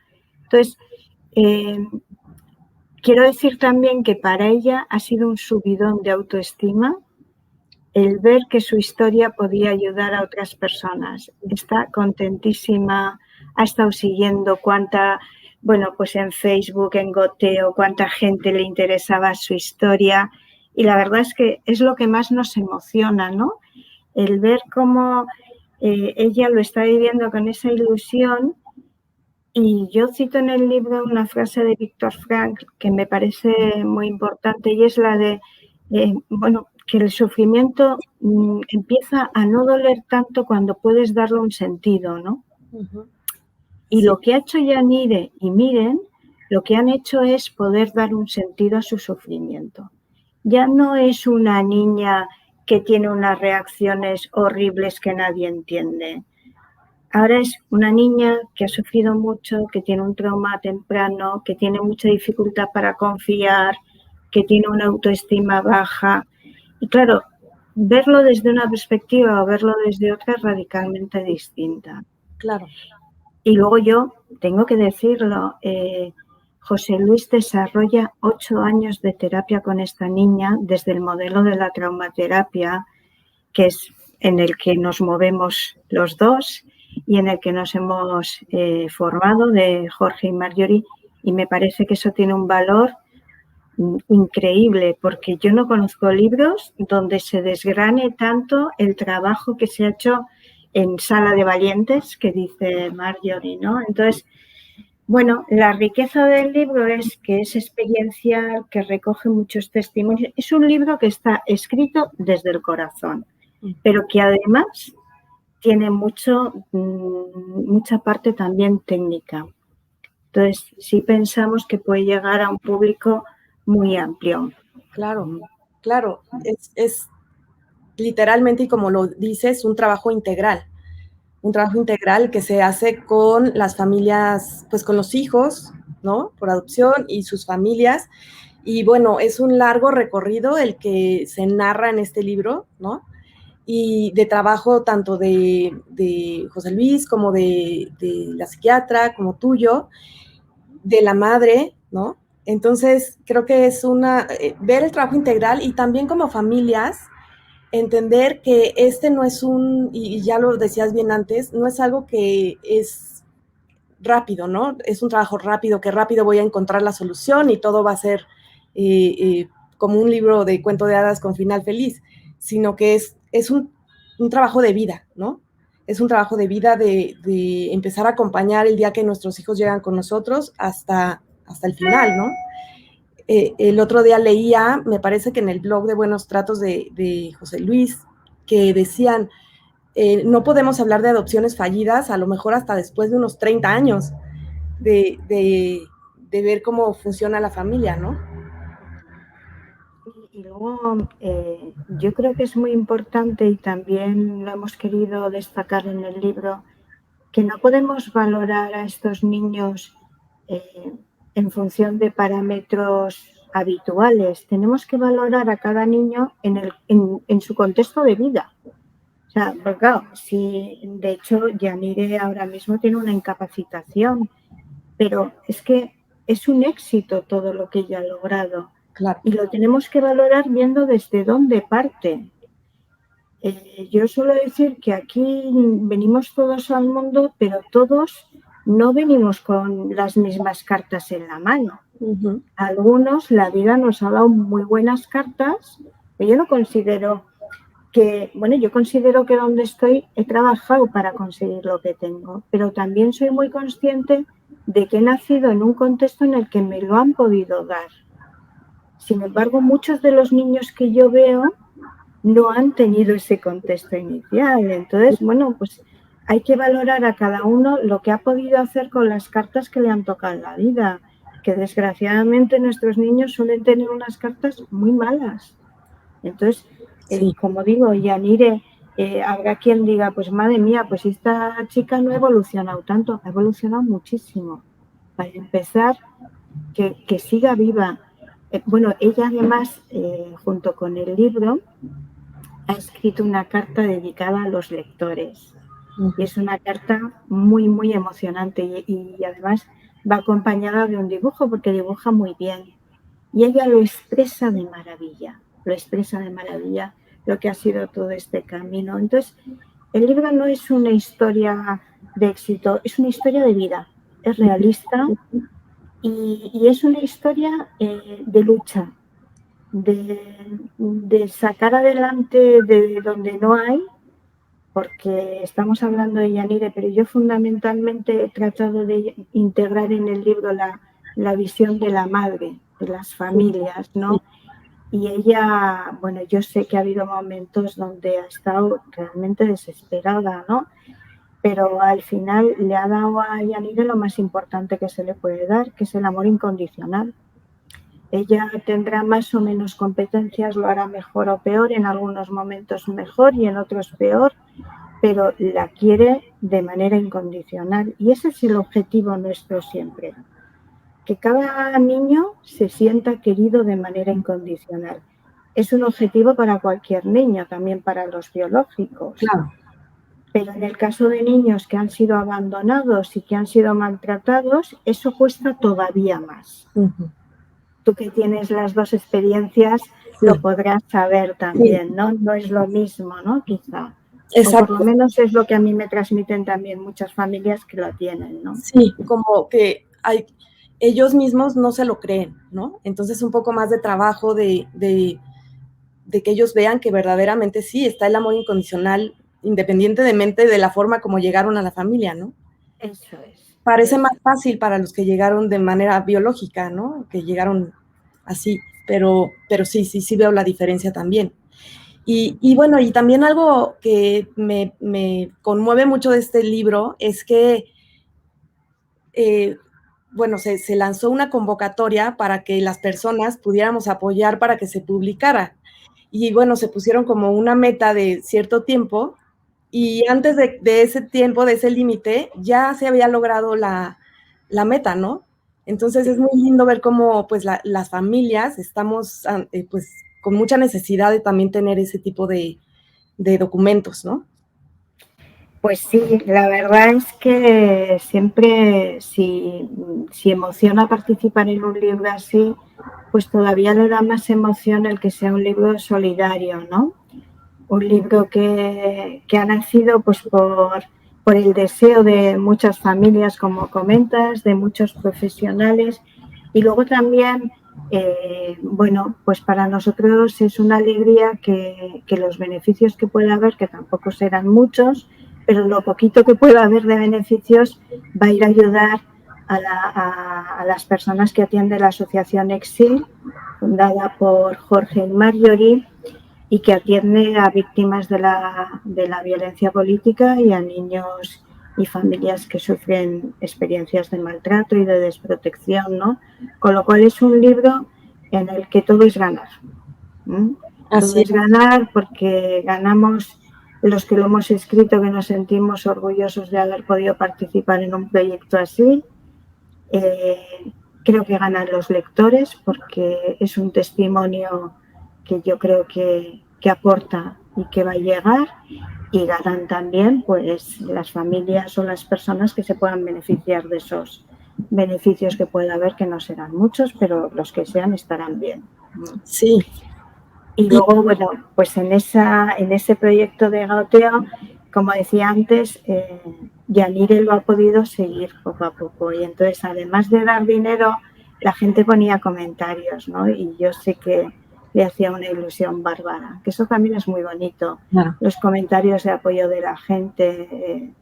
Entonces, quiero decir también que para ella ha sido un subidón de autoestima el ver que su historia podía ayudar a otras personas. Está contentísima, ha estado siguiendo pues en Facebook, en Goteo, cuánta gente le interesaba su historia y la verdad es que es lo que más nos emociona, ¿no? El ver cómo ella lo está viviendo con esa ilusión. Y yo cito en el libro una frase de Víctor Frank que me parece muy importante y es la de, que el sufrimiento empieza a no doler tanto cuando puedes darle un sentido, ¿no? Ujú. Y Sí, lo que ha hecho Yanire y Miren, lo que han hecho es poder dar un sentido a su sufrimiento. Ya no es una niña que tiene unas reacciones horribles que nadie entiende. Ahora es una niña que ha sufrido mucho, que tiene un trauma temprano, que tiene mucha dificultad para confiar, que tiene una autoestima baja. Y claro, verlo desde una perspectiva o verlo desde otra es radicalmente distinta. claro. Y luego yo, tengo que decirlo, José Luis desarrolla 8 años de terapia con esta niña desde el modelo de la traumaterapia, que es en el que nos movemos los dos y en el que nos hemos formado, de Jorge y Marjorie, y me parece que eso tiene un valor increíble, porque yo no conozco libros donde se desgrane tanto el trabajo que se ha hecho en Sala de Valientes, que dice Marjorie, ¿no? Entonces, bueno, la riqueza del libro es que es experiencial, que recoge muchos testimonios. Es un libro que está escrito desde el corazón, pero que además tiene mucha parte también técnica. Entonces, sí pensamos que puede llegar a un público muy amplio. Claro, claro. Es literalmente, y como lo dices, un trabajo integral que se hace con las familias, pues con los hijos, ¿no? Por adopción y sus familias. Y bueno, es un largo recorrido el que se narra en este libro, ¿no? Y de trabajo tanto de José Luis como de la psiquiatra, como tuyo, de la madre, ¿no? Entonces, creo que es ver el trabajo integral y también como familias, entender que este no es y ya lo decías bien antes, no es algo que es rápido, ¿no? Es un trabajo rápido, que rápido voy a encontrar la solución y todo va a ser como un libro de cuento de hadas con final feliz, sino que es un trabajo de vida, ¿no? Es un trabajo de vida de empezar a acompañar el día que nuestros hijos llegan con nosotros hasta el final, ¿no? El otro día leía, me parece que en el blog de Buenos Tratos de José Luis, que decían, no podemos hablar de adopciones fallidas a lo mejor hasta después de unos 30 años de ver cómo funciona la familia, ¿no? Y luego yo creo que es muy importante, y también lo hemos querido destacar en el libro, que no podemos valorar a estos niños en función de parámetros habituales. Tenemos que valorar a cada niño en su contexto de vida. O sea, porque claro, si de hecho Yanire ahora mismo tiene una incapacitación, pero es que es un éxito todo lo que ella ha logrado. Claro. Y lo tenemos que valorar viendo desde dónde parte. Yo suelo decir que aquí venimos todos al mundo, pero todos no venimos con las mismas cartas en la mano. Uh-huh. Algunos, la vida nos ha dado muy buenas cartas, pero yo no considero yo considero que donde estoy he trabajado para conseguir lo que tengo, pero también soy muy consciente de que he nacido en un contexto en el que me lo han podido dar. Sin embargo, muchos de los niños que yo veo no han tenido ese contexto inicial. Entonces, bueno, pues hay que valorar a cada uno lo que ha podido hacer con las cartas que le han tocado en la vida, que desgraciadamente nuestros niños suelen tener unas cartas muy malas. Entonces, Sí. como digo, Yanire, habrá quien diga, pues madre mía, pues esta chica no ha evolucionado tanto, ha evolucionado muchísimo. Para empezar, que siga viva. Bueno, ella además, junto con el libro, ha escrito una carta dedicada a los lectores. Y es una carta muy, muy emocionante y además va acompañada de un dibujo porque dibuja muy bien. Y ella lo expresa de maravilla, lo que ha sido todo este camino. Entonces, el libro no es una historia de éxito, es una historia de vida, es realista y es una historia de lucha, de sacar adelante de donde no hay, porque estamos hablando de Yanire, pero yo fundamentalmente he tratado de integrar en el libro la visión de la madre, de las familias, ¿no? Y ella, yo sé que ha habido momentos donde ha estado realmente desesperada, ¿no? pero al final le ha dado a Yanire lo más importante que se le puede dar, que es el amor incondicional. Ella tendrá más o menos competencias, lo hará mejor o peor, en algunos momentos mejor y en otros peor, pero la quiere de manera incondicional. Y ese es el objetivo nuestro siempre, que cada niño se sienta querido de manera incondicional. Es un objetivo para cualquier niño, también para los biológicos. Claro. Pero en el caso de niños que han sido abandonados y que han sido maltratados, eso cuesta todavía más. Tú que tienes las dos experiencias, sí, lo podrás saber también, sí, ¿no? No es lo mismo, ¿no? Quizá. Exacto. O por lo menos es lo que a mí me transmiten también muchas familias que lo tienen, ¿no? Sí, como que ellos mismos no se lo creen, ¿no? Entonces un poco más de trabajo de que ellos vean que verdaderamente sí, está el amor incondicional, independientemente de la forma como llegaron a la familia, ¿no? Eso es. Parece más fácil para los que llegaron de manera biológica, ¿no? Que llegaron así, pero sí veo la diferencia también. Y bueno, y también algo que me conmueve mucho de este libro es que, bueno, se lanzó una convocatoria para que las personas pudiéramos apoyar para que se publicara. Y bueno, se pusieron como una meta de cierto tiempo, y antes de ese tiempo, de ese límite, ya se había logrado la meta, ¿no? Entonces es muy lindo ver cómo pues las familias estamos pues con mucha necesidad de también tener ese tipo de documentos, ¿no? Pues sí, la verdad es que siempre si emociona participar en un libro así, pues todavía le da más emoción el que sea un libro solidario, ¿no? Un libro que ha nacido pues por el deseo de muchas familias, como comentas, de muchos profesionales, y luego también, bueno, pues para nosotros es una alegría que los beneficios que pueda haber, que tampoco serán muchos, pero lo poquito que pueda haber de beneficios va a ir a ayudar a las personas que atiende la asociación Exil, fundada por Jorge Marjorie, y que atiende a víctimas de la violencia política y a niños y familias que sufren experiencias de maltrato y de desprotección, ¿no? Con lo cual es un libro en el que todo es ganar. Todo es ganar porque ganamos los que lo hemos escrito, que nos sentimos orgullosos de haber podido participar en un proyecto así. Creo que ganan los lectores porque es un testimonio que yo creo que aporta y que va a llegar, y ganan también pues las familias o las personas que se puedan beneficiar de esos beneficios que pueda haber, que no serán muchos, pero los que sean estarán bien. Sí. Y luego, bueno, pues en ese proyecto de goteo, como decía antes, Yanire lo ha podido seguir poco a poco, y entonces además de dar dinero, la gente ponía comentarios, ¿no? Y yo sé que le hacía una ilusión bárbara, que eso también es muy bonito. Claro. Los comentarios de apoyo de la gente,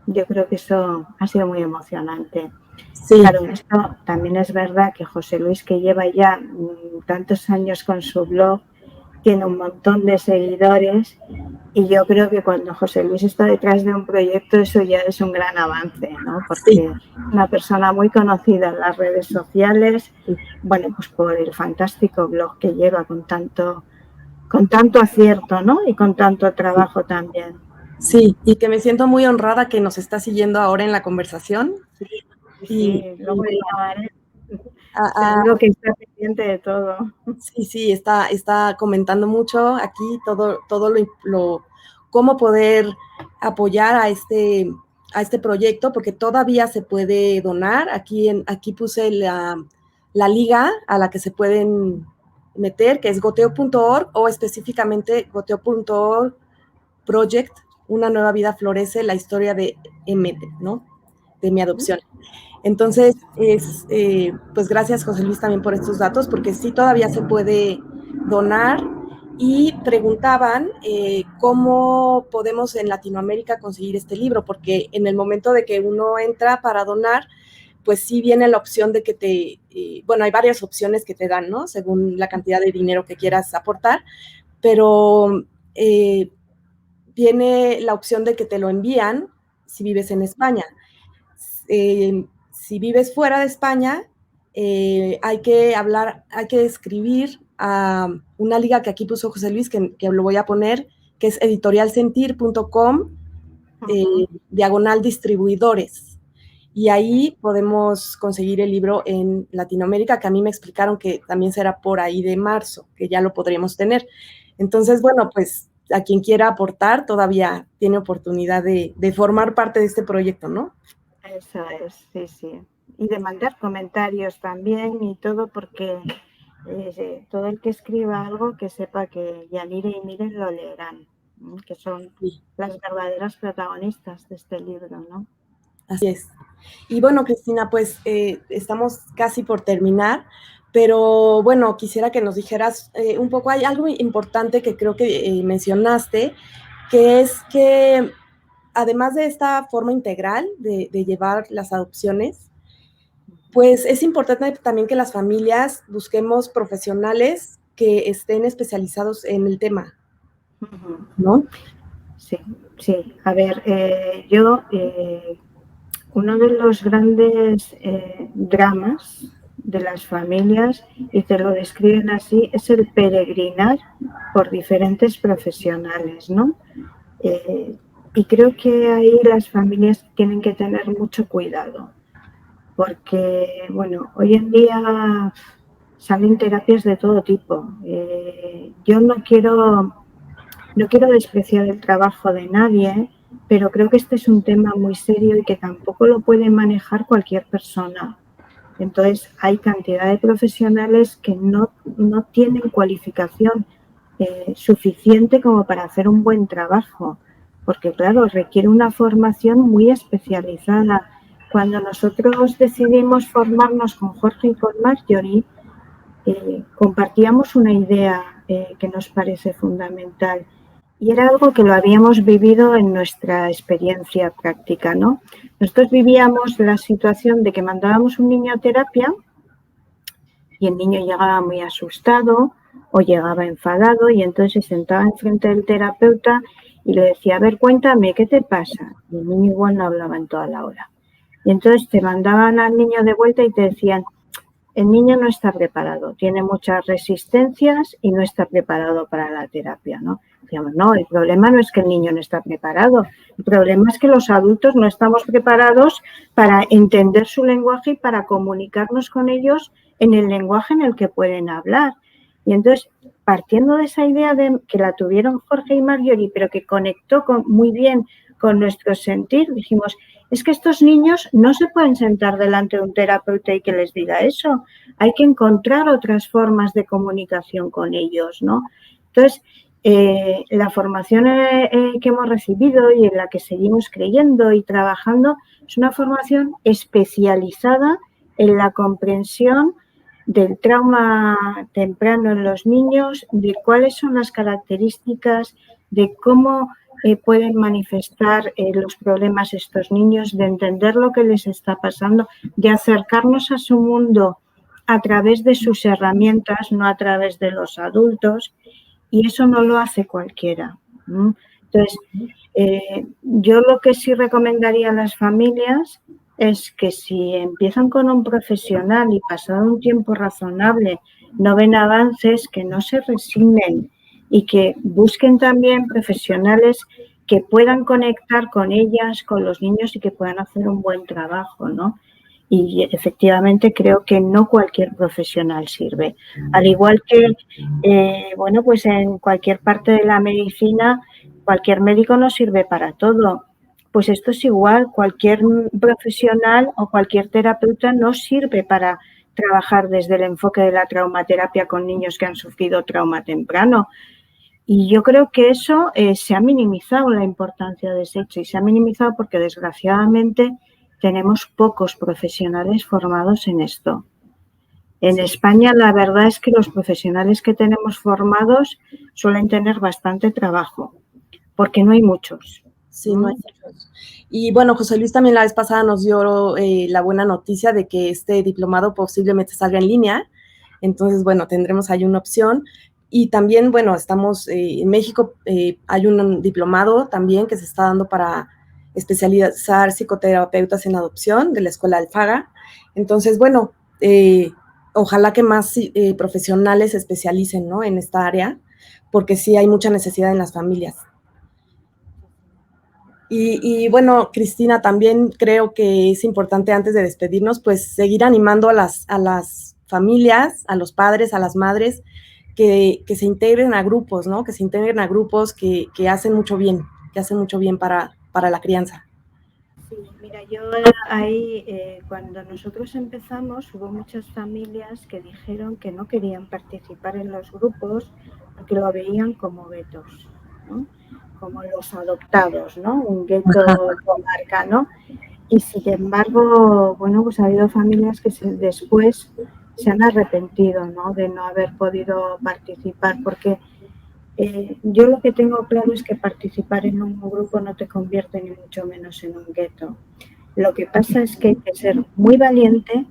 yo creo que eso ha sido muy emocionante. Sí. Claro, esto también es verdad que José Luis, que lleva ya tantos años con su blog, tiene un montón de seguidores, y yo creo que cuando José Luis está detrás de un proyecto, eso ya es un gran avance, ¿no? Porque es una persona muy conocida en las redes sociales, bueno, pues por el fantástico blog que lleva con tanto acierto, ¿no? Y con tanto trabajo también. Sí, y que me siento muy honrada que nos está siguiendo ahora en la conversación. Sí, luego le llamaré. Seguro que está pendiente de todo. Sí, está comentando mucho aquí todo lo cómo poder apoyar a este proyecto, porque todavía se puede donar. Aquí puse la liga a la que se pueden meter, que es goteo.org, o específicamente goteo.org project, una nueva vida florece, la historia de Emete, ¿no? De mi adopción. Entonces, pues gracias, José Luis, también por estos datos, porque sí todavía se puede donar. Y preguntaban cómo podemos en Latinoamérica conseguir este libro, porque en el momento de que uno entra para donar, pues sí viene la opción de que bueno, hay varias opciones que te dan, ¿no? Según la cantidad de dinero que quieras aportar, pero viene la opción de que te lo envían si vives en España. Si vives fuera de España, hay que escribir a una liga que aquí puso José Luis, que lo voy a poner, que es editorialsentir.com, diagonal distribuidores. Y ahí podemos conseguir el libro en Latinoamérica, que a mí me explicaron que también será por ahí de marzo, que ya lo podríamos tener. Entonces, bueno, pues a quien quiera aportar todavía tiene oportunidad de formar parte de este proyecto, ¿no? Eso es, sí, sí. Y de mandar comentarios también y todo, porque todo el que escriba algo que sepa que Yanire y Miren lo leerán, ¿no? Que son las verdaderas protagonistas de este libro, ¿no? Así es. Y bueno, Cristina, pues estamos casi por terminar, pero bueno, quisiera que nos dijeras un poco, hay algo importante que creo que mencionaste, que es que además de esta forma integral de llevar las adopciones, pues es importante también que las familias busquemos profesionales que estén especializados en el tema, ¿no? Sí, sí. A ver, uno de los grandes dramas de las familias, y te lo describen así, es el peregrinar por diferentes profesionales, ¿no? Y creo que ahí las familias tienen que tener mucho cuidado, porque, bueno, hoy en día salen terapias de todo tipo. Yo no quiero despreciar el trabajo de nadie, pero creo que este es un tema muy serio y que tampoco lo puede manejar cualquier persona. Entonces, hay cantidad de profesionales que no tienen cualificación suficiente como para hacer un buen trabajo, porque, claro, requiere una formación muy especializada. Cuando nosotros decidimos formarnos con Jorge y con Marjorie, compartíamos una idea que nos parece fundamental. Y era algo que lo habíamos vivido en nuestra experiencia práctica, ¿no? Nosotros vivíamos la situación de que mandábamos un niño a terapia y el niño llegaba muy asustado o llegaba enfadado y entonces se sentaba enfrente del terapeuta y le decía, a ver, cuéntame, ¿qué te pasa? Y el niño igual no hablaba en toda la hora. Y entonces te mandaban al niño de vuelta y te decían, el niño no está preparado, tiene muchas resistencias y no está preparado para la terapia, ¿no? Decíamos, no, el problema no es que el niño no está preparado, el problema es que los adultos no estamos preparados para entender su lenguaje y para comunicarnos con ellos en el lenguaje en el que pueden hablar. Y entonces, partiendo de esa idea de que la tuvieron Jorge y Marjorie, pero que conectó muy bien con nuestro sentir, dijimos, es que estos niños no se pueden sentar delante de un terapeuta y que les diga eso. Hay que encontrar otras formas de comunicación con ellos, ¿no? Entonces, la formación que hemos recibido y en la que seguimos creyendo y trabajando es una formación especializada en la comprensión del trauma temprano en los niños, de cuáles son las características, de cómo pueden manifestar los problemas estos niños, de entender lo que les está pasando, de acercarnos a su mundo a través de sus herramientas, no a través de los adultos, y eso no lo hace cualquiera. Entonces, yo lo que sí recomendaría a las familias es que si empiezan con un profesional y pasado un tiempo razonable no ven avances, que no se resignen y que busquen también profesionales que puedan conectar con ellas, con los niños y que puedan hacer un buen trabajo, ¿no? Y efectivamente creo que no cualquier profesional sirve. Al igual que, bueno, pues en cualquier parte de la medicina, cualquier médico no sirve para todo. Pues esto es igual, cualquier profesional o cualquier terapeuta no sirve para trabajar desde el enfoque de la traumaterapia con niños que han sufrido trauma temprano. Y yo creo que eso se ha minimizado la importancia de ese hecho y se ha minimizado porque desgraciadamente tenemos pocos profesionales formados en esto. En España la verdad es que los profesionales que tenemos formados suelen tener bastante trabajo porque no hay muchos. Sí, no hay muchos. Y bueno, José Luis también la vez pasada nos dio la buena noticia de que este diplomado posiblemente salga en línea. Entonces, bueno, tendremos ahí una opción. Y también, bueno, estamos en México, hay un diplomado también que se está dando para especializar psicoterapeutas en adopción de la Escuela Alfaga. Entonces, bueno, ojalá que más profesionales se especialicen, ¿no?, en esta área, porque sí hay mucha necesidad en las familias. Y bueno, Cristina, también creo que es importante, antes de despedirnos, pues seguir animando a las familias, a los padres, a las madres, que se integren a grupos, ¿no? Que se integren a grupos que hacen mucho bien, para la crianza. Sí, mira, yo ahí, cuando nosotros empezamos, hubo muchas familias que dijeron que no querían participar en los grupos porque lo veían como guetos, ¿no? Como los adoptados, ¿no? Un gueto comarca, ¿no? Y sin embargo, bueno, pues ha habido familias que después se han arrepentido, ¿no?, de no haber podido participar, porque yo lo que tengo claro es que participar en un grupo no te convierte ni mucho menos en un gueto. Lo que pasa es que hay que ser muy valiente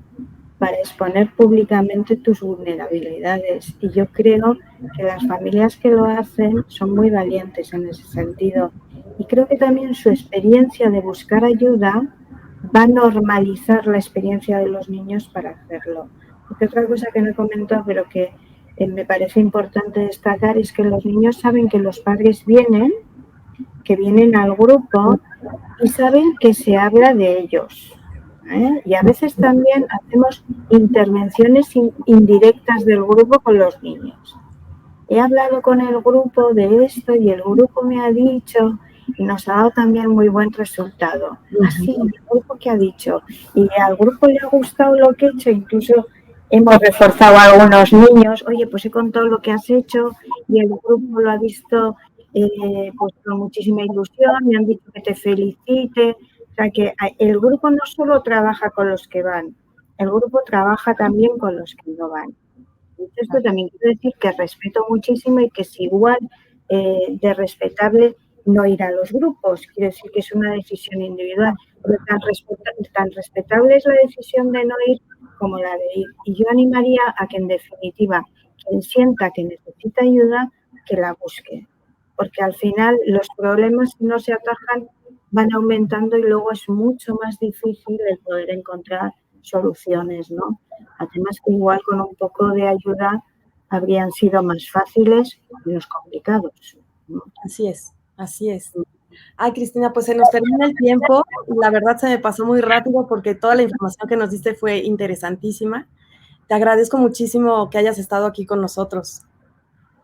para exponer públicamente tus vulnerabilidades, y yo creo que las familias que lo hacen son muy valientes en ese sentido, y creo que también su experiencia de buscar ayuda va a normalizar la experiencia de los niños para hacerlo. Porque otra cosa que no he comentado, pero que me parece importante destacar, es que los niños saben que los padres vienen, que vienen al grupo, y saben que se habla de ellos. Y a veces también hacemos intervenciones indirectas del grupo con los niños. He hablado con el grupo de esto y el grupo me ha dicho, y nos ha dado también muy buen resultado. Así, el grupo que ha dicho, y al grupo le ha gustado lo que he hecho, incluso hemos reforzado a algunos niños, oye, pues he contado lo que has hecho y el grupo lo ha visto pues con muchísima ilusión, me han dicho que te felicite. O sea que el grupo no solo trabaja con los que van, el grupo trabaja también con los que no van. Esto también quiero decir que respeto muchísimo y que es igual de respetable no ir a los grupos. Quiero decir que es una decisión individual, pero tan respetable es la decisión de no ir como la de ir. Y yo animaría a que, en definitiva, quien sienta que necesita ayuda, que la busque. Porque al final los problemas, si no se atajan, van aumentando y luego es mucho más difícil el poder encontrar soluciones, ¿no? Además que igual con un poco de ayuda habrían sido más fáciles y menos complicados, ¿no? Así es, así es. Ay, Cristina, pues se nos termina el tiempo. La verdad se me pasó muy rápido porque toda la información que nos diste fue interesantísima. Te agradezco muchísimo que hayas estado aquí con nosotros.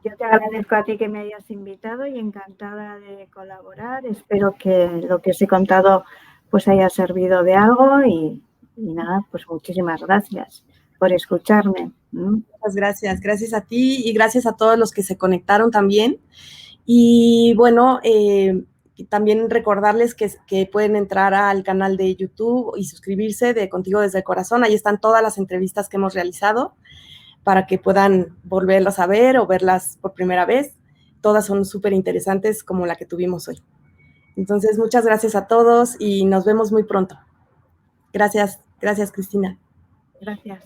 Yo te agradezco a ti que me hayas invitado y encantada de colaborar. Espero que lo que os he contado pues haya servido de algo y nada, pues muchísimas gracias por escucharme. Muchas gracias. Gracias a ti y gracias a todos los que se conectaron también. Y bueno, también recordarles que pueden entrar al canal de YouTube y suscribirse de Contigo desde el Corazón. Ahí están todas las entrevistas que hemos realizado para que puedan volverlas a ver o verlas por primera vez. Todas son súper interesantes, como la que tuvimos hoy. Entonces, muchas gracias a todos y nos vemos muy pronto. Gracias, Cristina. Gracias.